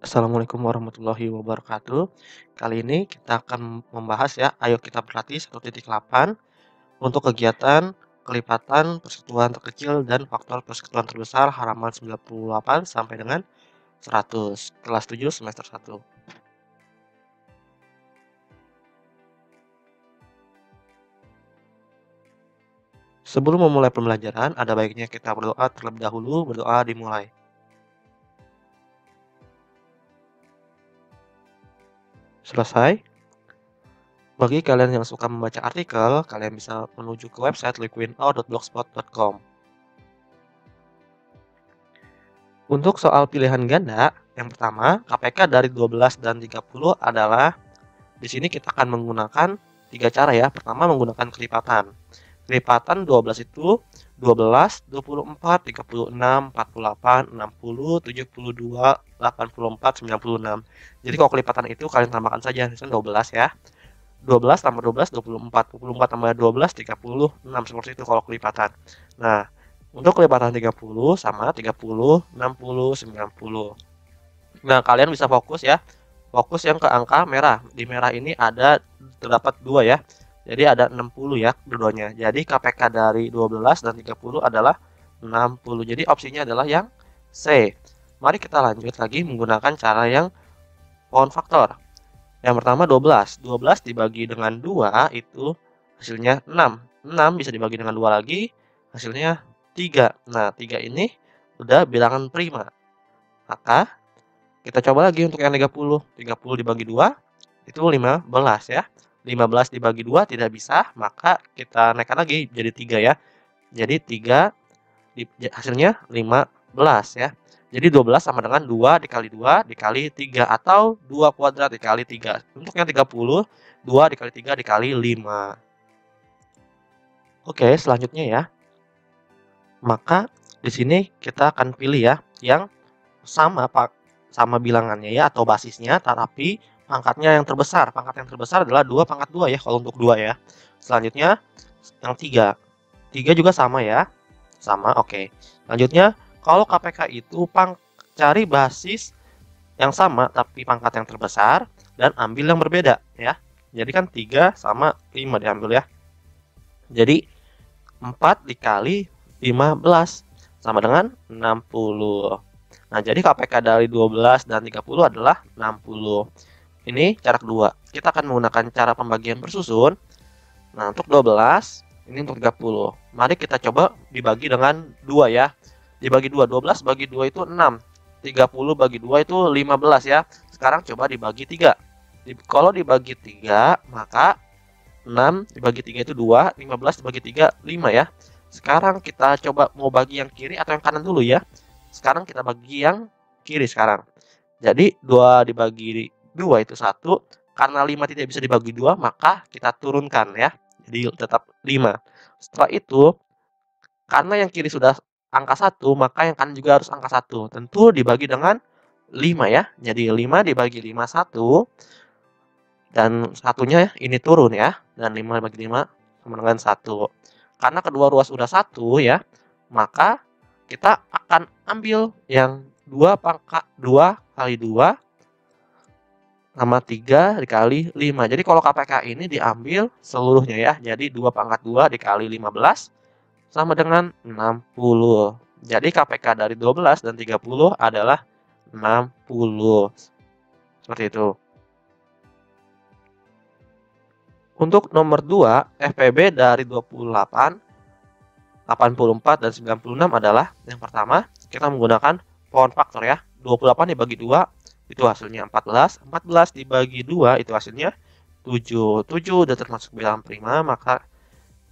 Assalamualaikum warahmatullahi wabarakatuh. Kali ini kita akan membahas ya, ayo kita berlatih 1.8 untuk kegiatan kelipatan persekutuan terkecil dan faktor persekutuan terbesar halaman 98 sampai dengan 100, kelas 7 semester 1. Sebelum memulai pembelajaran, ada baiknya kita berdoa terlebih dahulu, berdoa dimulai. Selesai? Bagi kalian yang suka membaca artikel, kalian bisa menuju ke website liquinout.blogspot.com. Untuk soal pilihan ganda, yang pertama, KPK dari 12 dan 30 adalah di sini kita akan menggunakan tiga cara ya. Pertama menggunakan kelipatan. Kelipatan 12 itu 12, 24, 36, 48, 60, 72, 84, 96. Jadi kalau kelipatan itu kalian tambahkan saja misalnya 12 ya. 12 tambah 12 24, 24 tambah 12 36 seperti itu kalau kelipatan. Nah, untuk kelipatan 30 sama 30, 60, 90. Nah, kalian bisa fokus ya. Fokus yang ke angka merah. Di merah ini terdapat 2 ya. Jadi ada 60 ya keduanya. Jadi KPK dari 12 dan 30 adalah 60. Jadi opsinya adalah yang C. Mari kita lanjut lagi menggunakan cara yang pohon faktor. Yang pertama 12. 12 dibagi dengan 2 itu hasilnya 6. 6 bisa dibagi dengan 2 lagi, hasilnya 3. Nah, 3 ini udah bilangan prima. Maka kita coba lagi untuk yang 30. 30 dibagi 2 itu 15 ya. 15 dibagi 2 tidak bisa, maka kita naikkan lagi jadi 3 ya. Jadi 3 hasilnya 15 ya. Jadi 12 sama dengan 2 dikali 2 dikali 3 atau 2 kuadrat dikali 3. Untuk yang 30, 2 dikali 3 dikali 5. Oke, selanjutnya ya. Maka di sini kita akan pilih ya yang sama bilangannya ya atau basisnya, tapi pangkatnya yang terbesar. Pangkat yang terbesar adalah 2 pangkat 2 ya kalau untuk 2 ya. Selanjutnya yang 3. 3 juga sama ya. Sama, oke. Selanjutnya kalau KPK itu cari basis yang sama tapi pangkat yang terbesar dan ambil yang berbeda ya. Jadi kan 3 sama 5 diambil ya. Jadi 4 dikali 15 sama dengan 60. Nah, jadi KPK dari 12 dan 30 adalah 60. Ini cara kedua. Kita akan menggunakan cara pembagian bersusun. Nah, untuk 12, ini untuk 30. Mari kita coba dibagi dengan 2 ya. Dibagi 2, 12 bagi 2 itu 6. 30 bagi 2 itu 15 ya. Sekarang coba dibagi 3. Kalau dibagi 3, maka 6 dibagi 3 itu 2, 15 dibagi 3, 5 ya. Sekarang kita coba mau bagi yang kiri atau yang kanan dulu ya. Sekarang kita bagi yang kiri sekarang. Jadi 2 dibagi 2 itu 1. Karena 5 tidak bisa dibagi 2, maka kita turunkan ya. Jadi tetap 5. Setelah itu, karena yang kiri sudah angka 1, maka yang kanan juga harus angka 1. Tentu dibagi dengan 5 ya. Jadi 5 dibagi 5, 1. Dan satunya ini turun ya. Dan 5 dibagi 5 sama dengan 1. Karena kedua ruas sudah 1 ya, maka kita akan ambil yang 2 kali 2 sama 3 dikali 5. Jadi kalau KPK ini diambil seluruhnya ya. Jadi 2 pangkat 2 dikali 15 sama dengan 60. Jadi KPK dari 12 dan 30 adalah 60. Seperti itu. Untuk nomor 2, FPB dari 28, 84, dan 96 adalah yang pertama, kita menggunakan pohon faktor ya. 28 dibagi 2, itu hasilnya 14. 14 dibagi 2, itu hasilnya 7. 7 udah termasuk bilangan prima, maka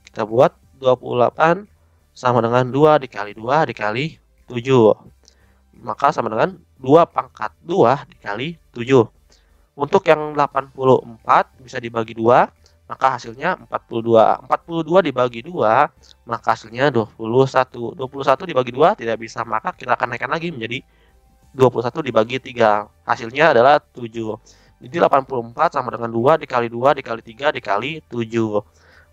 kita buat 28 sama dengan 2 dikali 2 dikali 7. Maka sama dengan 2 pangkat 2 dikali 7. Untuk yang 84 bisa dibagi 2, maka hasilnya 42. 42 dibagi 2, maka hasilnya 21. 21 dibagi 2 tidak bisa, maka kita akan naikkan lagi menjadi 21 dibagi 3. Hasilnya adalah 7. Jadi 84 sama dengan 2 dikali 2 dikali 3 dikali 7.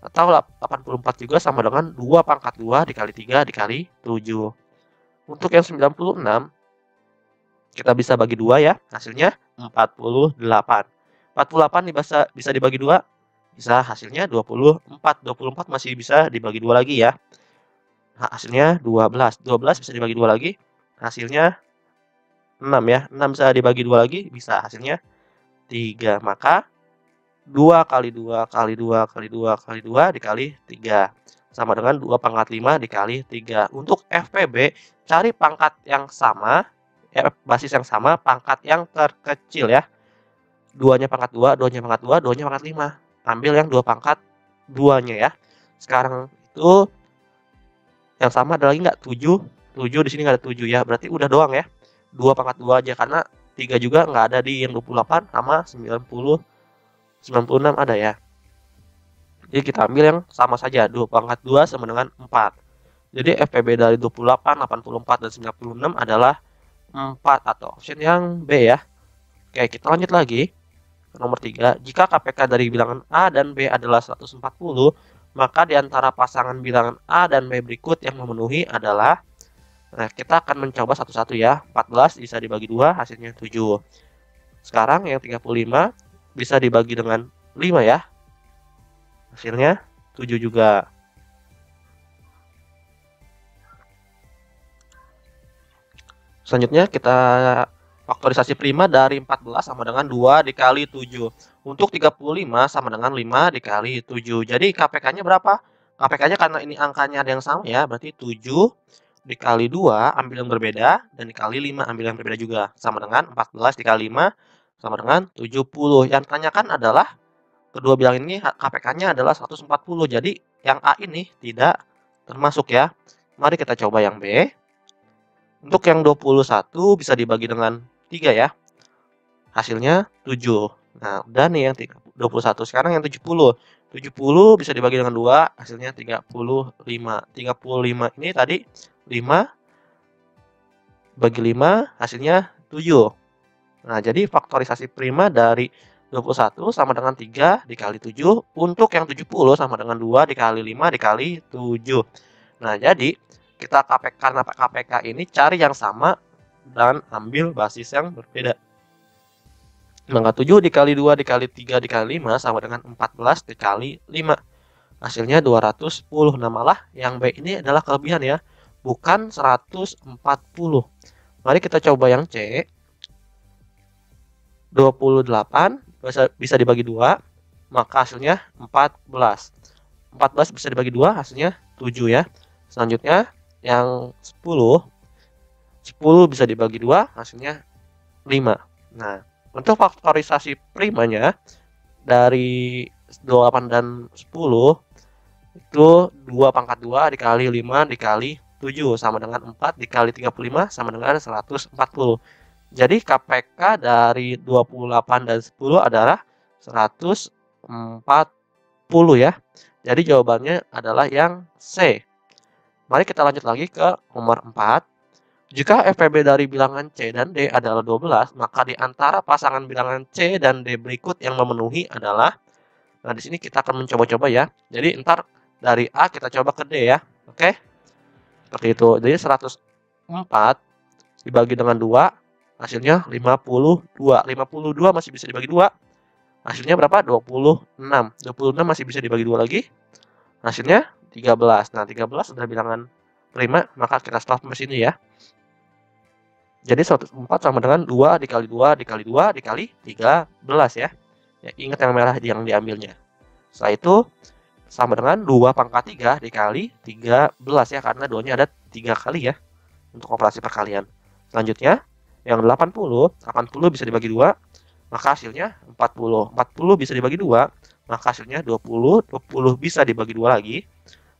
Atau 84 juga sama dengan 2 pangkat 2 dikali 3 dikali 7. Untuk yang 96, kita bisa bagi 2 ya, hasilnya 48. 48 bisa dibagi 2, bisa hasilnya 24. 24 masih bisa dibagi 2 lagi ya. Nah, hasilnya 12. 12 bisa dibagi 2 lagi, hasilnya 6 ya. 6 bisa dibagi 2 lagi, bisa hasilnya 3. Maka 2 kali 2 kali 2 kali 2 kali 2 dikali 3 sama dengan 2 pangkat 5 dikali 3. Untuk FPB, cari pangkat yang sama, basis yang sama, pangkat yang terkecil ya. 2-nya pangkat 2, 2-nya pangkat 2, 2-nya pangkat 5. Ambil yang 2 pangkat 2-nya ya. Sekarang itu yang sama ada lagi nggak? 7. 7 di sini nggak ada 7 ya. Berarti udah doang ya. 2 pangkat 2 aja karena 3 juga nggak ada di yang 28 sama 90. 96 ada ya. Jadi kita ambil yang sama saja, 2 pangkat 2 sama dengan 4. Jadi FPB dari 28, 84, dan 96 adalah 4 atau option yang B ya. Oke, kita lanjut lagi. Nomor 3, jika KPK dari bilangan A dan B adalah 140, maka di antara pasangan bilangan A dan B berikut yang memenuhi adalah, nah kita akan mencoba satu-satu ya. 14 bisa dibagi 2, hasilnya 7. Sekarang yang 35 bisa dibagi dengan 5 ya. Hasilnya 7 juga. Selanjutnya kita faktorisasi prima dari 14 sama dengan 2 dikali 7. Untuk 35 sama dengan 5 dikali 7. Jadi KPK-nya berapa? KPK-nya karena ini angkanya ada yang sama ya, berarti 7 dikali 2 ambil yang berbeda, dan dikali 5 ambil yang berbeda juga. Sama dengan 14 dikali 5 sama dengan 70. Yang ditanyakan adalah kedua bilangan ini KPK-nya adalah 140. Jadi yang A ini tidak termasuk ya. Mari kita coba yang B. Untuk yang 21 bisa dibagi dengan 3 ya. Hasilnya 7. Nah, udah nih yang 21. Sekarang yang 70. 70 bisa dibagi dengan 2, hasilnya 35. 35 ini tadi 5 bagi 5 hasilnya 7. Nah, jadi faktorisasi prima dari 21 sama dengan 3 dikali 7. Untuk yang 70 sama dengan 2 dikali 5 dikali 7. Nah, jadi kita karena KPK ini cari yang sama dan ambil basis yang berbeda. Maka 7 dikali 2 dikali 3 dikali 5 sama dengan 14 dikali 5. Hasilnya 210. Nah, malah yang B ini adalah kelebihan ya, bukan 140. Mari kita coba yang C. 28 bisa dibagi 2, maka hasilnya 14. 14 bisa dibagi 2, hasilnya 7 ya. Selanjutnya yang 10 bisa dibagi 2, hasilnya 5. Nah, untuk faktorisasi primanya dari 28 dan 10 itu 2 pangkat 2 dikali 5 dikali 7 sama dengan 4 dikali 35 sama dengan 140. Jadi KPK dari 28 dan 10 adalah 140 ya. Jadi jawabannya adalah yang C. Mari kita lanjut lagi ke nomor 4. Jika FPB dari bilangan C dan D adalah 12, maka di antara pasangan bilangan C dan D berikut yang memenuhi adalah, nah di sini kita akan mencoba-coba ya. Jadi ntar dari A kita coba ke D ya. Oke? Seperti itu. Jadi 104 dibagi dengan 2, hasilnya 52. 52 masih bisa dibagi 2. Hasilnya berapa? 26. 26 masih bisa dibagi 2 lagi. Hasilnya 13. Nah, 13 sudah bilangan prima, maka kita stop sampai sini ya. Jadi 104 sama dengan 2 dikali 2 dikali 2 dikali 13 ya. Ya, ingat yang merah yang diambilnya. Setelah itu sama dengan 2 pangkat 3 dikali 13 ya, karena 2-nya ada 3 kali ya untuk operasi perkalian. Selanjutnya yang 80 bisa dibagi 2, maka hasilnya 40. 40 bisa dibagi 2, maka hasilnya 20. 20 bisa dibagi 2 lagi,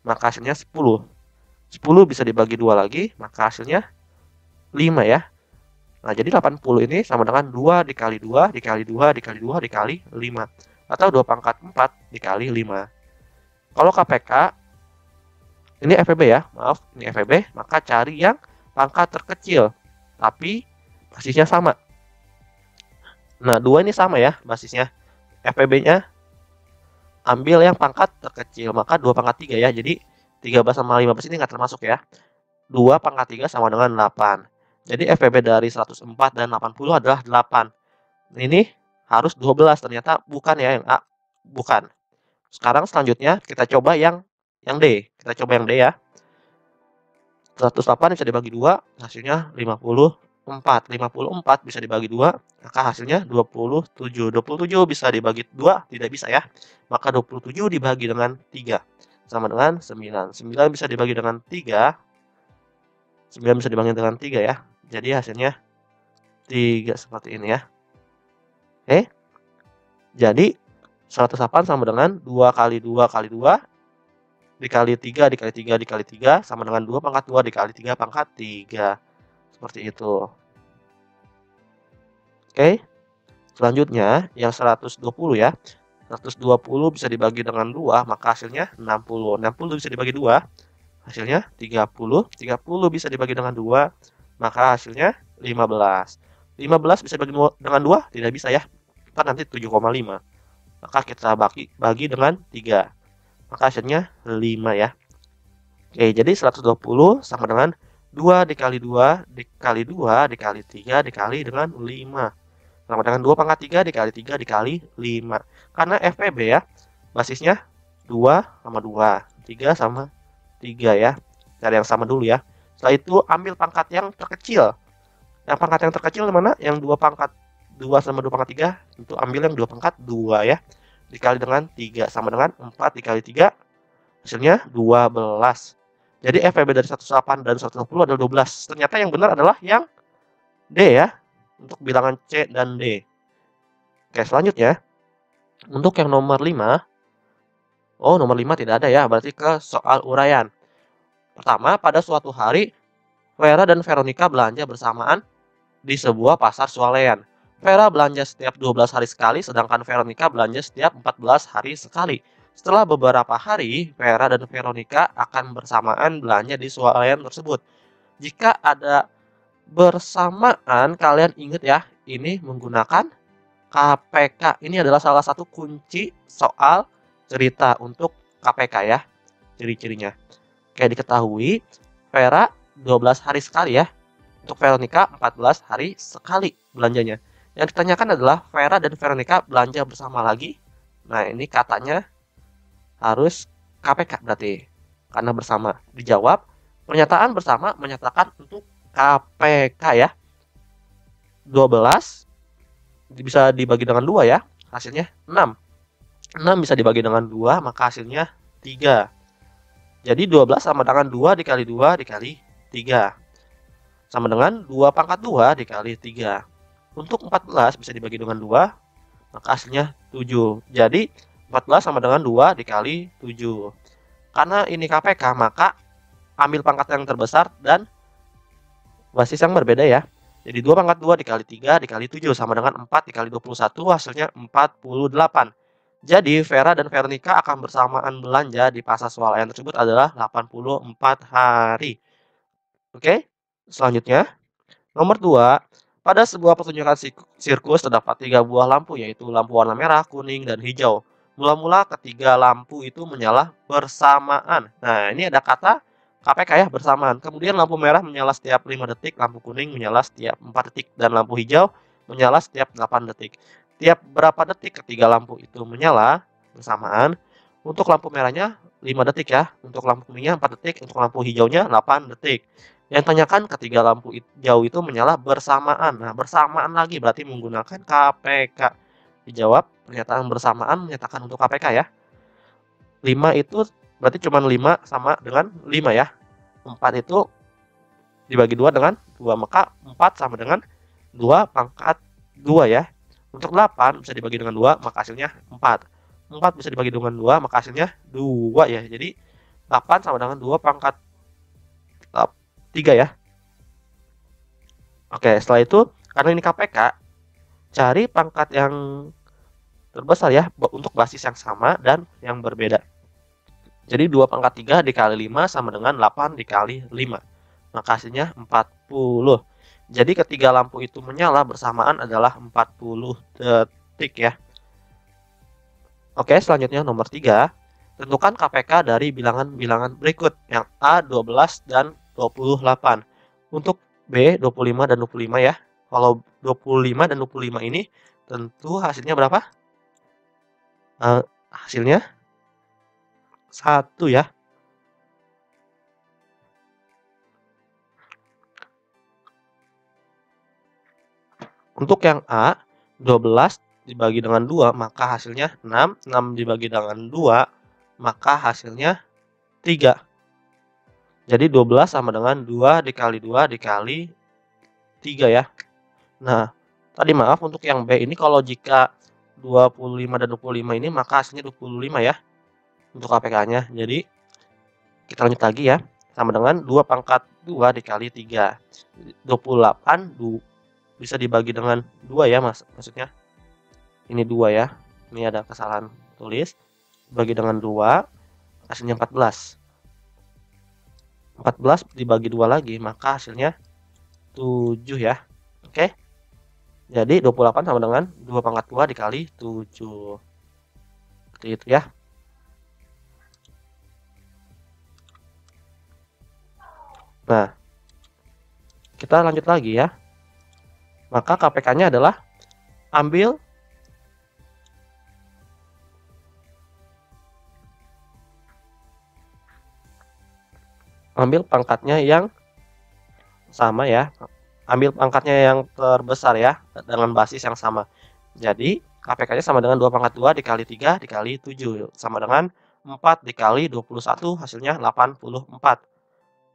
maka hasilnya 10. 10 bisa dibagi 2 lagi, maka hasilnya 5 ya. Nah, jadi 80 ini sama dengan 2 dikali 2 dikali 2 dikali 2 dikali 5. Atau 2 pangkat 4 dikali 5. Kalau KPK, ini FPB ya, maaf, ini FPB, maka cari yang pangkat terkecil, tapi basisnya sama. Nah, 2 ini sama ya basisnya. FPB-nya ambil yang pangkat terkecil, maka 2 pangkat 3 ya. Jadi 13 sama 15 ini nggak termasuk ya. 2 pangkat 3 sama dengan 8. Jadi FPB dari 104 dan 80 adalah 8. Ini harus 12, ternyata bukan ya yang A, bukan. Sekarang selanjutnya kita coba yang D. Kita coba yang D ya. 108 bisa dibagi 2, hasilnya 54. 54 bisa dibagi 2, maka hasilnya 27. 27 bisa dibagi 2, tidak bisa ya. Maka 27 dibagi dengan 3 sama dengan 9. 9 bisa dibagi dengan 3. 9 bisa dibagi dengan 3 ya. Jadi hasilnya 3 seperti ini ya. Oke. Jadi 108 sama dengan 2 kali 2 kali 2 dikali 3 dikali 3 dikali 3 sama dengan 2 pangkat 2 dikali 3 pangkat 3. Seperti itu. Oke. Selanjutnya yang 120 ya. 120 bisa dibagi dengan 2, maka hasilnya 60. 60 bisa dibagi 2, hasilnya 30. 30 bisa dibagi dengan 2, maka hasilnya 15. 15 bisa dibagi dengan 2, tidak bisa ya. Kita nanti 7,5. Maka kita bagi dengan 3. Maka hasilnya 5 ya. Oke, jadi 120 sama dengan 2 dikali 2 dikali 2 dikali 3 dikali dengan 5. Sama dengan 2 pangkat 3 dikali 3 dikali 5. Karena FPB ya, basisnya 2 sama 2, 3 sama 3 ya. Cari yang sama dulu ya. Setelah itu ambil pangkat yang terkecil. Yang pangkat yang terkecil mana? Yang 2 pangkat 2 sama 2 pangkat 3, itu ambil yang 2 pangkat 2 ya. Dikali dengan 3 sama dengan 4 dikali 3, hasilnya 12. Jadi FPB dari 108 dan 120 adalah 12. Ternyata yang benar adalah yang D ya. Untuk bilangan C dan D. Oke, selanjutnya. Untuk yang nomor 5. Oh, nomor 5 tidak ada ya. Berarti ke soal uraian. Pertama, pada suatu hari, Vera dan Veronica belanja bersamaan di sebuah pasar swalayan. Vera belanja setiap 12 hari sekali, sedangkan Veronica belanja setiap 14 hari sekali. Setelah beberapa hari, Vera dan Veronica akan bersamaan belanja di swalayan tersebut. Jika ada bersamaan, kalian ingat ya, ini menggunakan KPK. Ini adalah salah satu kunci soal cerita untuk KPK ya, ciri-cirinya. Kayak diketahui, Vera 12 hari sekali ya. Untuk Veronica 14 hari sekali belanjanya. Yang ditanyakan adalah Vera dan Veronica belanja bersama lagi. Nah, ini katanya harus KPK berarti. Karena bersama. Dijawab, pernyataan bersama menyatakan untuk KPK ya. 12 bisa dibagi dengan 2 ya. Hasilnya 6. 6 bisa dibagi dengan 2, maka hasilnya 3. Jadi 12 sama dengan 2 dikali 2 dikali 3. Sama dengan 2 pangkat 2 dikali 3. Untuk 14 bisa dibagi dengan 2, maka hasilnya 7. Jadi 14 sama dengan 2 dikali 7. Karena ini KPK, maka ambil pangkat yang terbesar dan basis yang berbeda ya. Jadi 2 pangkat 2 dikali 3 dikali 7 sama dengan 4 dikali 21, hasilnya 48. Jadi Vera dan Veronica akan bersamaan belanja di pasar swalayan tersebut adalah 84 hari. Oke, selanjutnya. Nomor 2. Pada sebuah pertunjukan sirkus terdapat 3 buah lampu, yaitu lampu warna merah, kuning, dan hijau. Mula-mula ketiga lampu itu menyala bersamaan. Nah, ini ada kata KPK ya, bersamaan. Kemudian lampu merah menyala setiap 5 detik, lampu kuning menyala setiap 4 detik, dan lampu hijau menyala setiap 8 detik. Tiap berapa detik ketiga lampu itu menyala bersamaan? Untuk lampu merahnya 5 detik ya, untuk lampu kuningnya 4 detik, untuk lampu hijaunya 8 detik. Yang tanyakan ketiga lampu hijau itu menyala bersamaan. Nah, bersamaan lagi berarti menggunakan KPK. Dijawab, pernyataan bersamaan menyatakan untuk KPK ya. 5 itu berarti cuma 5 sama dengan 5 ya. 4 itu dibagi 2 dengan 2. Maka 4 sama dengan 2 pangkat 2 ya. Untuk 8 bisa dibagi dengan 2, maka hasilnya 4. 4 bisa dibagi dengan 2, maka hasilnya 2 ya. Jadi 8 sama dengan 2 pangkat 3 ya. Oke, setelah itu karena ini KPK, cari pangkat yang terbesar ya untuk basis yang sama dan yang berbeda. Jadi 2 pangkat 3 dikali 5 sama dengan 8 dikali 5. Maka hasilnya 40. Jadi ketiga lampu itu menyala bersamaan adalah 40 detik ya. Oke, selanjutnya nomor 3. Tentukan KPK dari bilangan-bilangan berikut yang A 12 dan 28. Untuk B 25 dan 25 ya. Kalau 25 dan 25 ini tentu hasilnya berapa? Hasilnya 1 ya. Untuk yang A, 12 dibagi dengan 2, maka hasilnya 6. 6 dibagi dengan 2, maka hasilnya 3. Jadi 12 sama dengan 2 dikali 2 dikali 3 ya. Nah, tadi maaf untuk yang B ini kalau jika 25 dan 25 ini maka hasilnya 25 ya untuk KPK-nya. Jadi kita lanjut lagi ya. Sama dengan 2 pangkat 2 dikali 3. 28 bisa dibagi dengan 2 ya maksudnya. Ini 2 ya. Ini ada kesalahan tulis. Bagi dengan 2 hasilnya 14. 14 dibagi 2 lagi maka hasilnya 7 ya. Oke. Jadi 28 sama dengan 2 pangkat 2 dikali 7. Seperti itu ya. Nah, kita lanjut lagi ya. Maka KPK-nya adalah ambil pangkatnya yang sama ya. Ambil pangkatnya yang terbesar ya dengan basis yang sama. Jadi KPK-nya sama dengan 2 pangkat 2 dikali 3 dikali 7 sama dengan 4 dikali 21 hasilnya 84.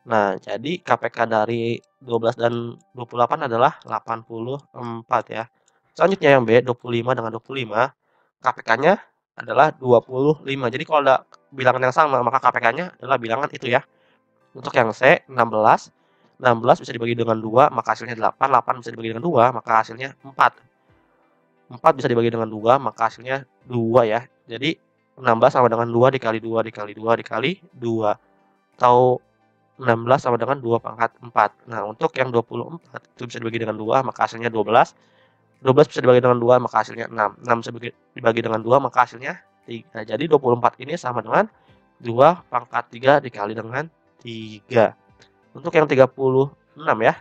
Nah, jadi KPK dari 12 dan 28 adalah 84 ya. Selanjutnya yang B 25 dengan 25 KPK-nya adalah 25. Jadi kalau ada bilangan yang sama maka KPK-nya adalah bilangan itu ya. Untuk yang C 16. 16 bisa dibagi dengan 2 maka hasilnya 8. 8 bisa dibagi dengan 2 maka hasilnya 4. 4 bisa dibagi dengan 2 maka hasilnya 2 ya. Jadi 16 sama dengan 2 dikali 2 dikali 2 dikali 2. Atau 16 sama dengan 2 pangkat 4. Nah, untuk yang 24 itu bisa dibagi dengan 2 maka hasilnya 12. 12 bisa dibagi dengan 2 maka hasilnya 6. 6 bisa dibagi dengan 2 maka hasilnya 3. Jadi 24 ini sama dengan 2 pangkat 3 dikali dengan 3. Untuk yang 36 ya.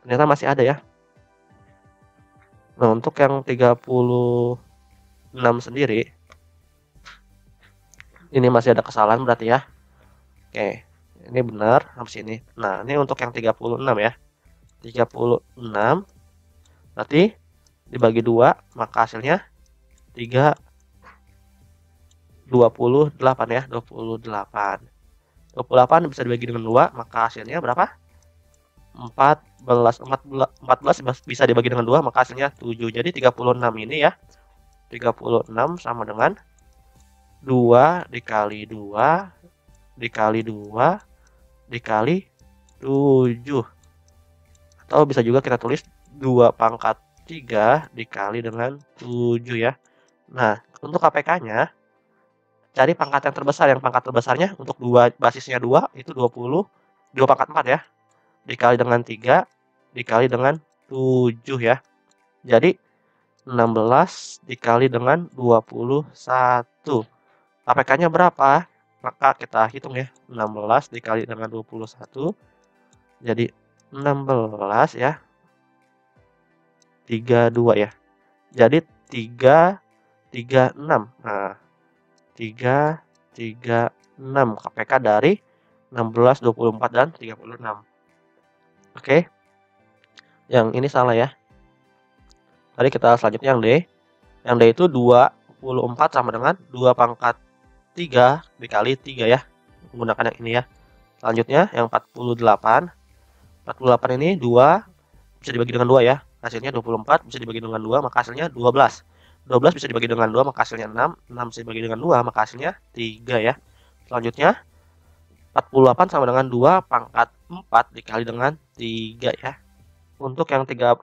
Ternyata masih ada ya. Nah, untuk yang 36 sendiri ini masih ada kesalahan berarti ya. Oke, ini benar habis ini. Nah, ini untuk yang 36 ya. 36 berarti dibagi 2 maka hasilnya 28 ya, 28. 28 bisa dibagi dengan 2 maka hasilnya berapa? 14 bisa dibagi dengan 2 maka hasilnya 7. Jadi 36 ini ya. 36 sama dengan 2 dikali 2 dikali 2 dikali 7. Atau bisa juga kita tulis 2 pangkat 3 dikali dengan 7 ya. Nah, untuk KPK-nya cari pangkat yang terbesar. Yang pangkat terbesarnya untuk basisnya 2 itu 20, 2 pangkat 4 ya. Dikali dengan 3 dikali dengan 7 ya. Jadi 16 dikali dengan 21. KPK-nya berapa? Maka kita hitung ya. 16 dikali dengan 21 jadi 16 ya. 32 ya. Jadi 336. Nah, 336 KPK dari 16, 24 dan 36. Oke. Yang ini salah ya. Tadi kita selanjutnya yang D. Yang D itu 24 sama dengan 2 pangkat 3 dikali 3 ya. Menggunakan yang ini ya. Selanjutnya yang 48. 48 ini 2 bisa dibagi dengan 2 ya. Hasilnya 24 bisa dibagi dengan 2 maka hasilnya 12. 12 bisa dibagi dengan 2 maka hasilnya 6. 6 bisa dibagi dengan 2 maka hasilnya 3 ya. Selanjutnya 48 sama dengan 2 pangkat 4 dikali dengan 3 ya. Untuk yang 72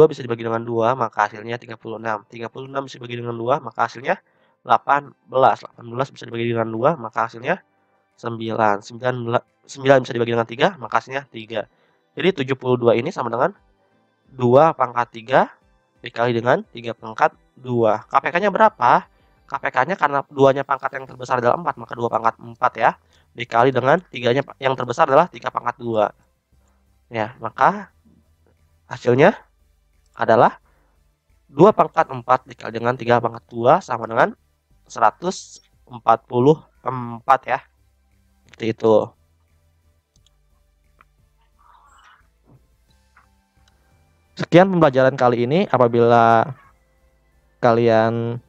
bisa dibagi dengan 2 maka hasilnya 36. 36 bisa dibagi dengan 2 maka hasilnya 18. 18 bisa dibagi dengan 2 maka hasilnya 9. 9 bisa dibagi dengan 3 maka hasilnya 3. Jadi 72 ini sama dengan 2 pangkat 3 dikali dengan 3 pangkat 2. KPK-nya berapa? KPK-nya karena 2-nya pangkat yang terbesar adalah 4 maka 2 pangkat 4 ya. dikali dengan 3-nya yang terbesar adalah 3 pangkat 2. Ya, maka hasilnya adalah 2 pangkat 4 dikali dengan 3 pangkat 2 sama dengan 144 ya. Seperti itu. Sekian pembelajaran kali ini. Apabila kalian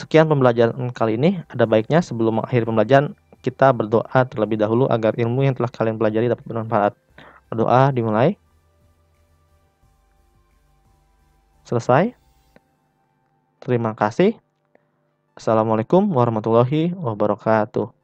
Sekian pembelajaran kali ini. Ada baiknya sebelum mengakhiri pembelajaran kita berdoa terlebih dahulu agar ilmu yang telah kalian pelajari dapat bermanfaat. Berdoa dimulai. Selesai. Terima kasih. Assalamualaikum warahmatullahi wabarakatuh.